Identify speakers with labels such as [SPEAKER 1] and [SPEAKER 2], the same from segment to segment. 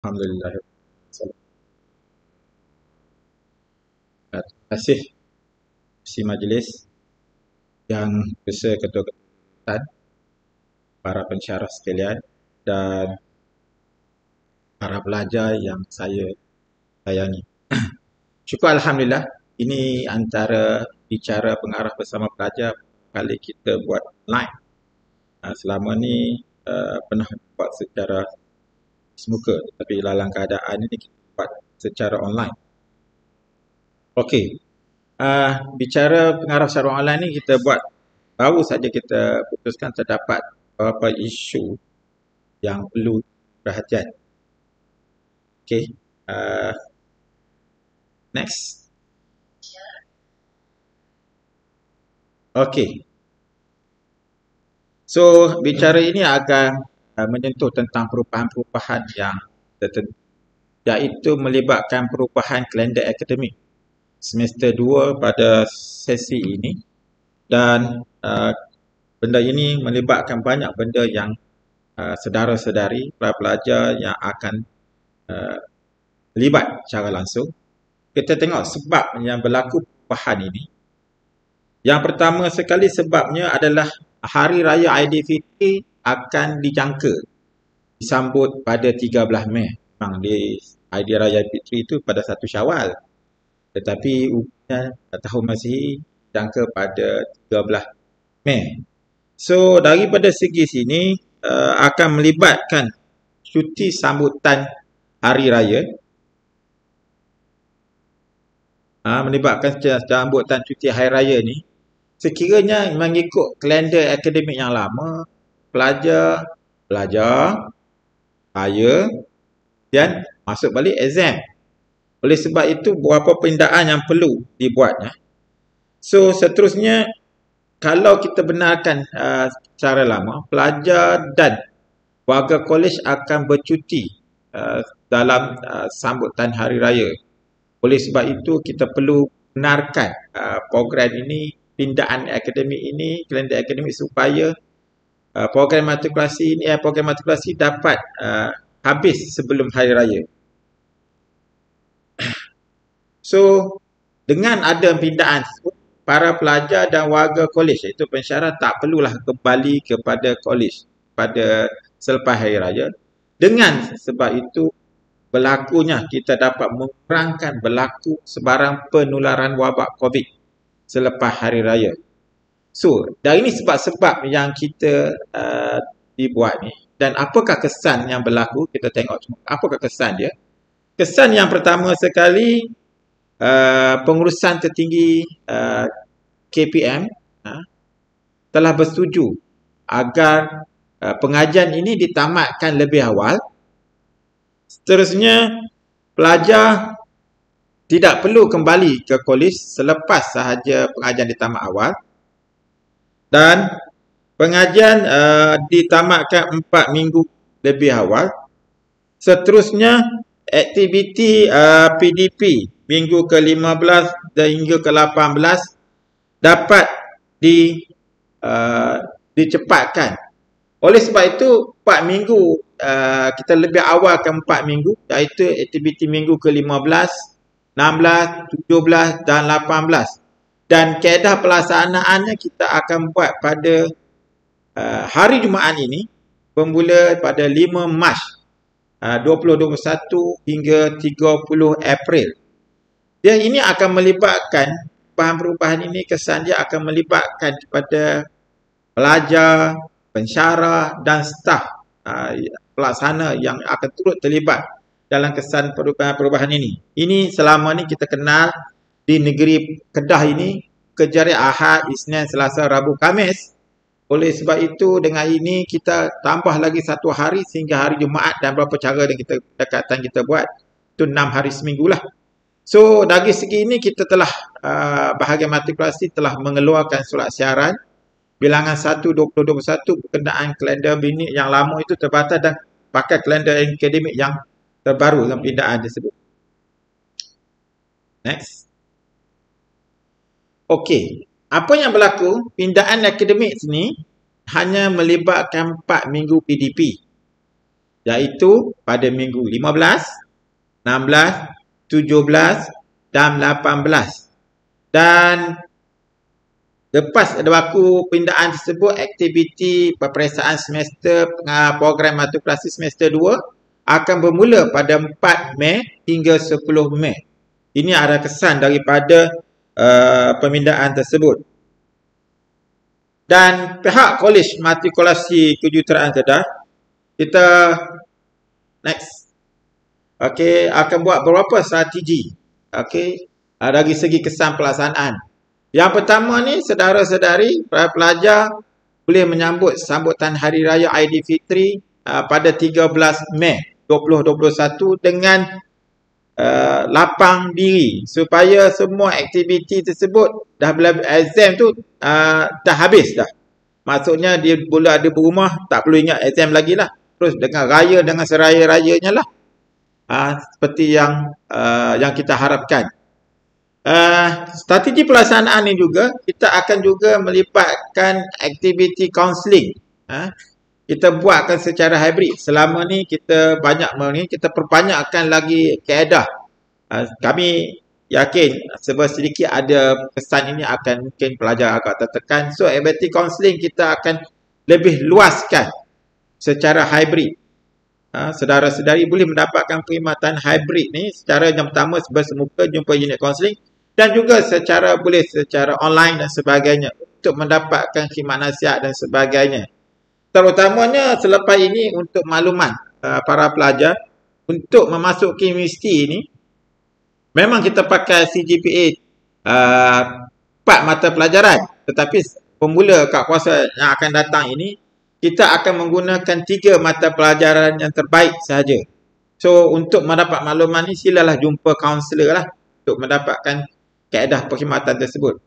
[SPEAKER 1] Alhamdulillah. Terima kasih si majlis yang bersama ketua-ketua, para pensyarah sekalian dan para pelajar yang saya sayangi. Syukur Alhamdulillah, ini antara bicara pengarah bersama pelajar kali kita buat live. Selama ni pernah buat secara semuka, tapi dalam keadaan ini kita buat secara online. Okey, bicara pengarah secara online ni kita buat baru saja kita putuskan terdapat beberapa isu yang perlu perhatian. Okey, next. Okey. So, bicara ini akan menyentuh tentang perubahan-perubahan yang tertentu, iaitu melibatkan perubahan kalender akademik semester 2 pada sesi ini, dan benda ini melibatkan banyak benda yang saudara-saudari, para pelajar yang akan terlibat secara langsung. Kita tengok sebab yang berlaku perubahan ini. Yang pertama sekali sebabnya adalah Hari Raya Aidilfitri akan dijangka disambut pada 13 Mei. Memang di Hari Raya Aidilfitri itu pada 1 Syawal. Tetapi umumnya tahun Masihi dijangka pada 13 Mei. So daripada segi sini akan melibatkan cuti sambutan Hari Raya. Melibatkan sambutan cuti Hari Raya ni, sekiranya mengikut kalender akademik yang lama, pelajar raya dan masuk balik exam. Oleh sebab itu, beberapa pindaan yang perlu dibuatnya. So, seterusnya, kalau kita benarkan secara lama, pelajar dan warga kolej akan bercuti dalam sambutan Hari Raya. Oleh sebab itu, kita perlu benarkan program ini, pindaan akademik ini, kalender akademik, supaya program matrikulasi dapat habis sebelum Hari Raya. So, dengan ada pindaan tersebut, para pelajar dan warga kolej, iaitu pensyarah, tak perlulah kembali kepada kolej pada selepas Hari Raya. Dengan sebab itu, berlakunya kita dapat mengurangkan berlaku sebarang penularan wabak COVID selepas Hari Raya. So, dari ini sebab-sebab yang kita dibuat ni. Dan apakah kesan yang berlaku? Kita tengok semua. Apakah kesan dia? Kesan yang pertama sekali, pengurusan tertinggi KPM telah bersetuju agar pengajian ini ditamatkan lebih awal. Seterusnya, pelajar tidak perlu kembali ke kolej selepas sahaja pengajian ditamat awal. Dan pengajian ditamatkan 4 minggu lebih awal. Seterusnya, aktiviti PDP minggu ke-15 dan hingga ke-18 dapat dicepatkan. Oleh sebab itu, 4 minggu kita lebih awalkan 4 minggu, iaitu aktiviti minggu ke-15, 16, 17 dan 18. Dan kaedah pelaksanaannya kita akan buat pada hari Jumaat ini, bermula pada 5 Mac 2021 hingga 30 April. Dan ini akan melibatkan, perubahan-perubahan ini kesan dia akan melibatkan kepada pelajar, pensyarah dan staf pelaksana yang akan turut terlibat dalam kesan perubahan ini. Ini selama ni kita kenal di negeri Kedah ini, kerja Ahad, Isnin, Selasa, Rabu, Khamis. Oleh sebab itu, dengan ini kita tambah lagi 1 hari sehingga hari Jumaat, dan berapa cara yang kita dekatan kita buat, itu 6 hari seminggu lah. So, dari segi ini kita telah, bahagian matrikulasi telah mengeluarkan surat siaran bilangan 1/2021 berkenaan kalender binik yang lama itu terbatas dan pakai kalender akademik yang terbaru dalam pindaan tersebut. Next. Okey, apa yang berlaku? Pindaan akademik sini hanya melibatkan 4 minggu PDP, iaitu pada minggu 15, 16, 17 dan 18. Dan lepas berlaku pindaan tersebut, aktiviti peperiksaan semester program matrikulasi semester 2 akan bermula pada 4 Mei hingga 10 Mei. Ini adalah kesan daripada pemindaan tersebut. Dan pihak Kolej Matrikulasi Kejuruteraan Kedah, kita next. Okey, akan buat beberapa strategi. Okey, dari segi kesan pelaksanaan. Yang pertama ni, saudara-saudari, para pelajar boleh menyambut sambutan Hari Raya Aidilfitri pada 13 Mei 2021 dengan lapang diri supaya semua aktiviti tersebut dah exam tu dah habis dah. Maksudnya dia boleh ada berumah, tak perlu ingat exam lagi lah. Terus dengan raya, dengan seraya-rayanya lah. Seperti yang kita harapkan. Strategi pelaksanaan ni juga, kita akan juga melibatkan aktiviti kaunseling. Kita buatkan secara hybrid. Selama ni kita kita perbanyakkan lagi kaedah. Kami yakin sedikit ada kesan ini akan mungkin pelajar agak tertekan. So aktiviti kaunseling kita akan lebih luaskan secara hybrid. Saudara-saudari boleh mendapatkan perkhidmatan hybrid ni secara yang pertama bersemuka jumpa unit kaunseling dan juga secara online dan sebagainya untuk mendapatkan khidmat nasihat dan sebagainya. Terutamanya selepas ini untuk makluman para pelajar untuk memasuki universiti ini memang kita pakai CGPA 4 mata pelajaran, tetapi pemula kat kuasa yang akan datang ini kita akan menggunakan 3 mata pelajaran yang terbaik sahaja. So untuk mendapat makluman ni silalah jumpa kaunselor lah untuk mendapatkan kaedah perkhidmatan tersebut.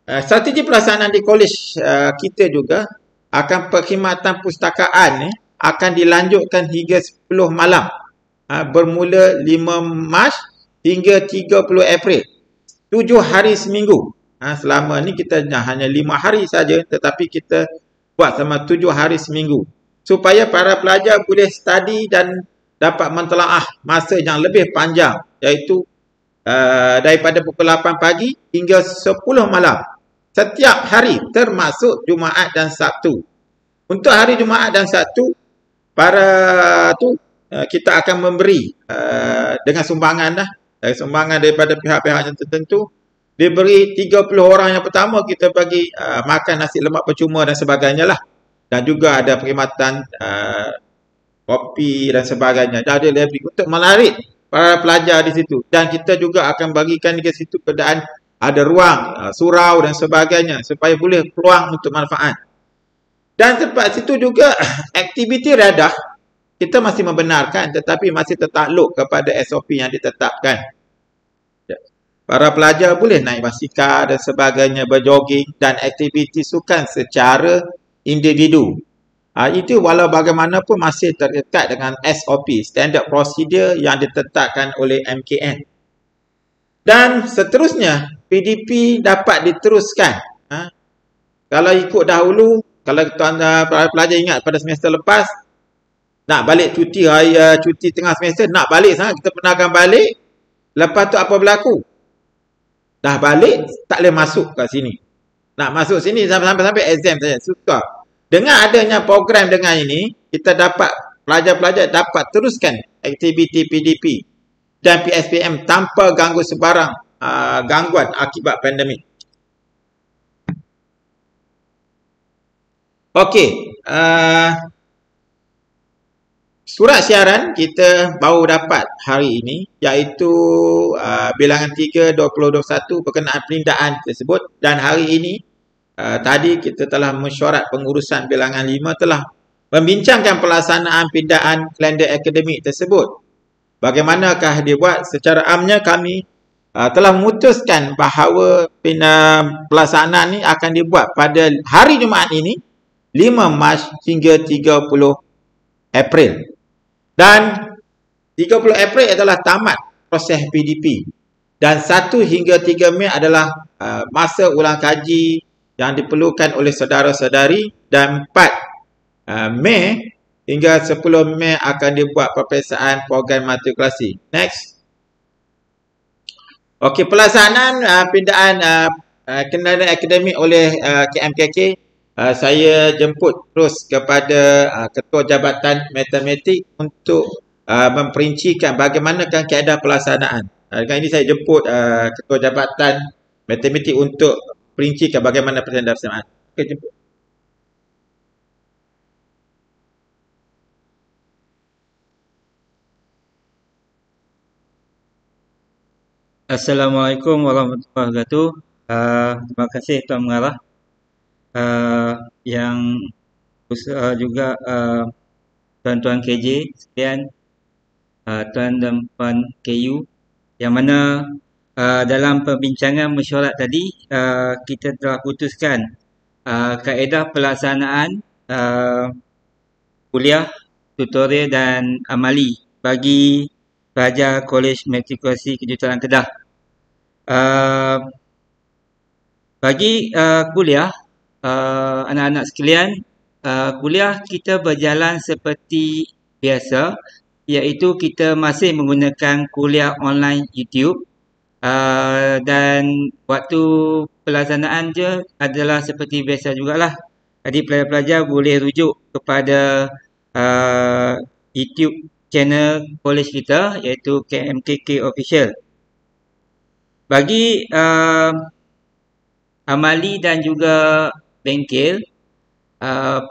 [SPEAKER 1] Strategi pelaksanaan di kolej kita juga akan perkhidmatan pustakaan ni akan dilanjutkan hingga 10 malam. Bermula 5 Mac hingga 30 April. 7 hari seminggu. Selama ni kita hanya 5 hari saja, tetapi kita buat selama 7 hari seminggu. Supaya para pelajar boleh study dan dapat mentelaah masa yang lebih panjang, iaitu daripada pukul 8 pagi hingga 10 malam. Setiap hari termasuk Jumaat dan Sabtu. Untuk hari Jumaat dan Sabtu, kita akan memberi dengan sumbangan sumbangan daripada pihak-pihak yang tertentu. Diberi 30 orang yang pertama kita bagi makan nasi lemak percuma dan sebagainya lah. Dan juga ada perkhidmatan kopi dan sebagainya. Ada lebih untuk menarik para pelajar di situ. Dan kita juga akan bagikan di situ keadaan ada ruang, surau dan sebagainya supaya boleh peluang untuk manfaat. Dan tempat situ juga aktiviti riadah kita masih membenarkan tetapi masih tertakluk kepada SOP yang ditetapkan. Para pelajar boleh naik basikal dan sebagainya, berjoging dan aktiviti sukan secara individu. Itu walau bagaimanapun masih terdekat dengan SOP, Standard Procedure yang ditetapkan oleh MKN. Dan seterusnya, PDP dapat diteruskan. Kalau ikut dahulu, kalau para pelajar ingat pada semester lepas, nak balik cuti raya, cuti tengah semester, nak balik sana, kita pernah akan balik. Lepas tu apa berlaku? Dah balik, tak boleh masuk kat sini. Nak masuk sini sampai exam saja, susah. Dengan adanya program dengan ini, kita dapat, pelajar-pelajar dapat teruskan aktiviti PDP dan PSPM tanpa ganggu sebarang gangguan akibat pandemik. Okey, surat siaran kita baru dapat hari ini, iaitu bilangan 3 2021 berkenaan pindaan tersebut. Dan hari ini tadi kita telah mesyuarat pengurusan bilangan 5 telah membincangkan pelaksanaan pindaan kalender akademik tersebut. Bagaimanakah dibuat? Secara amnya kami telah memutuskan bahawa pelaksanaan ini akan dibuat pada hari Jumaat ini 5 Mac hingga 30 April. Dan 30 April adalah tamat proses PDP. Dan 1 hingga 3 Mei adalah masa ulang kaji yang diperlukan oleh saudara-saudari. Dan 4 Mei hingga 10 Mei akan dibuat peperiksaan program matrikulasi. Next. Okey, pelaksanaan pindaan kendaraan akademik oleh KMKK, saya jemput terus kepada Ketua Jabatan Matematik untuk memperincikan bagaimanakah keadaan pelaksanaan. Dengan ini saya jemput Ketua Jabatan Matematik untuk perincikan bagaimana pelaksanaan. Okey, jemput.
[SPEAKER 2] Assalamualaikum warahmatullahi wabarakatuh. Terima kasih Tuan Mengarah yang juga tuan-tuan KJ sekalian, tuan dan puan KU, yang mana dalam perbincangan mesyuarat tadi kita telah putuskan kaedah pelaksanaan kuliah, tutorial dan amali bagi pelajar Kolej Matrikulasi Kejuruteraan Kedah. Bagi kuliah, anak-anak sekalian, kuliah kita berjalan seperti biasa, iaitu kita masih menggunakan kuliah online YouTube, dan waktu pelaksanaan je adalah seperti biasa jugalah. Jadi pelajar-pelajar boleh rujuk kepada YouTube channel kolej kita, iaitu KMKK Official. Bagi amali dan juga bengkel,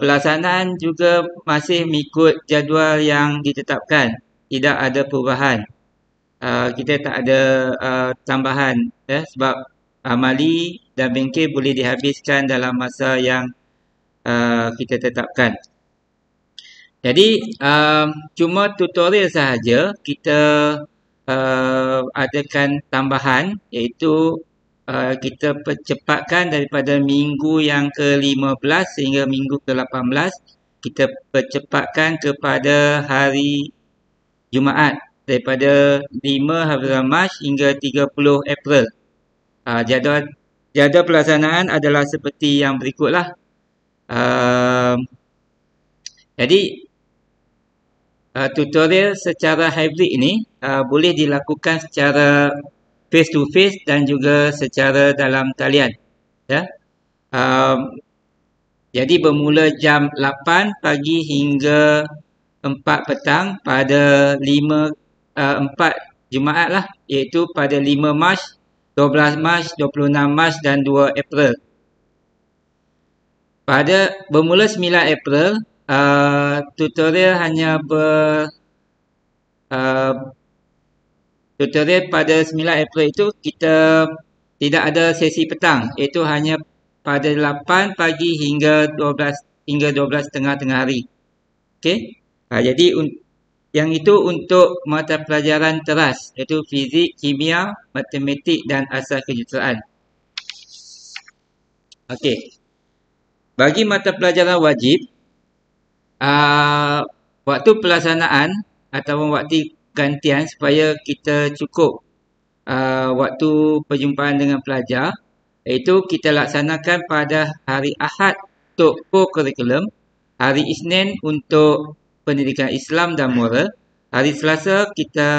[SPEAKER 2] pelaksanaan juga masih mengikut jadual yang ditetapkan. Tidak ada perubahan. Kita tak ada tambahan, sebab amali dan bengkel boleh dihabiskan dalam masa yang kita tetapkan. Jadi cuma tutorial sahaja kita adakan tambahan, iaitu kita percepatkan daripada minggu yang ke-15 sehingga minggu ke-18, kita percepatkan kepada hari Jumaat daripada 5 Hafizah Mac hingga 30 April. Jadual pelaksanaan adalah seperti yang berikutlah. Jadi tutorial secara hybrid ini boleh dilakukan secara face to face dan juga secara dalam talian, ya. Jadi bermula jam 8 pagi hingga 4 petang pada 4 Jumaat lah, iaitu pada 5 Mac, 12 Mac, 26 Mac dan 2 April. Pada bermula 9 April, tutorial hanya tutorial pada 9 April itu kita tidak ada sesi petang, iaitu hanya pada 8 pagi hingga 12 tengah hari. Okey. Jadi yang itu untuk mata pelajaran teras, iaitu fizik, kimia, matematik dan asas kejuruteraan. Okey. Bagi mata pelajaran wajib, waktu pelaksanaan ataupun waktu gantian supaya kita cukup waktu perjumpaan dengan pelajar, iaitu kita laksanakan pada hari Ahad untuk core curriculum, hari Isnin untuk pendidikan Islam dan moral, hari Selasa kita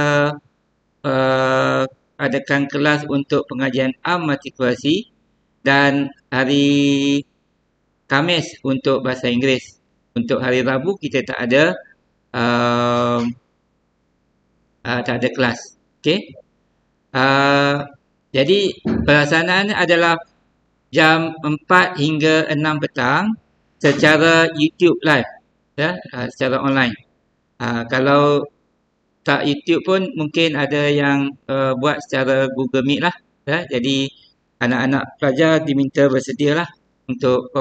[SPEAKER 2] adakan kelas untuk pengajian am matrikulasi, dan hari Khamis untuk bahasa Inggeris. Untuk hari Rabu kita tak ada kelas. Okey. Jadi pelaksanaan adalah jam 4 hingga 6 petang secara YouTube live, ya, secara online. Kalau tak YouTube pun mungkin ada yang buat secara Google Meet lah, ya. Jadi anak-anak pelajar diminta bersedialah untuk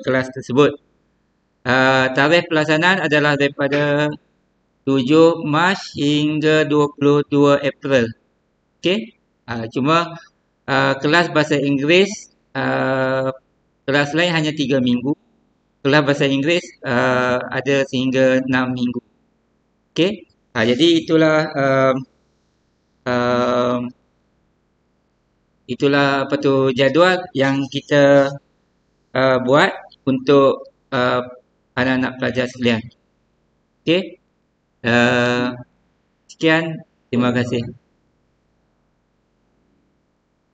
[SPEAKER 2] kelas tersebut. Tarikh pelaksanaan adalah daripada 7 Mac hingga 22 April. Okey. Cuma kelas bahasa Inggeris, kelas lain hanya 3 minggu. Kelas bahasa Inggeris ada sehingga 6 minggu. Okey. Jadi itulah apa tu jadual yang kita buat untuk anak-anak pelajar sekalian. Okey. Sekian, terima kasih.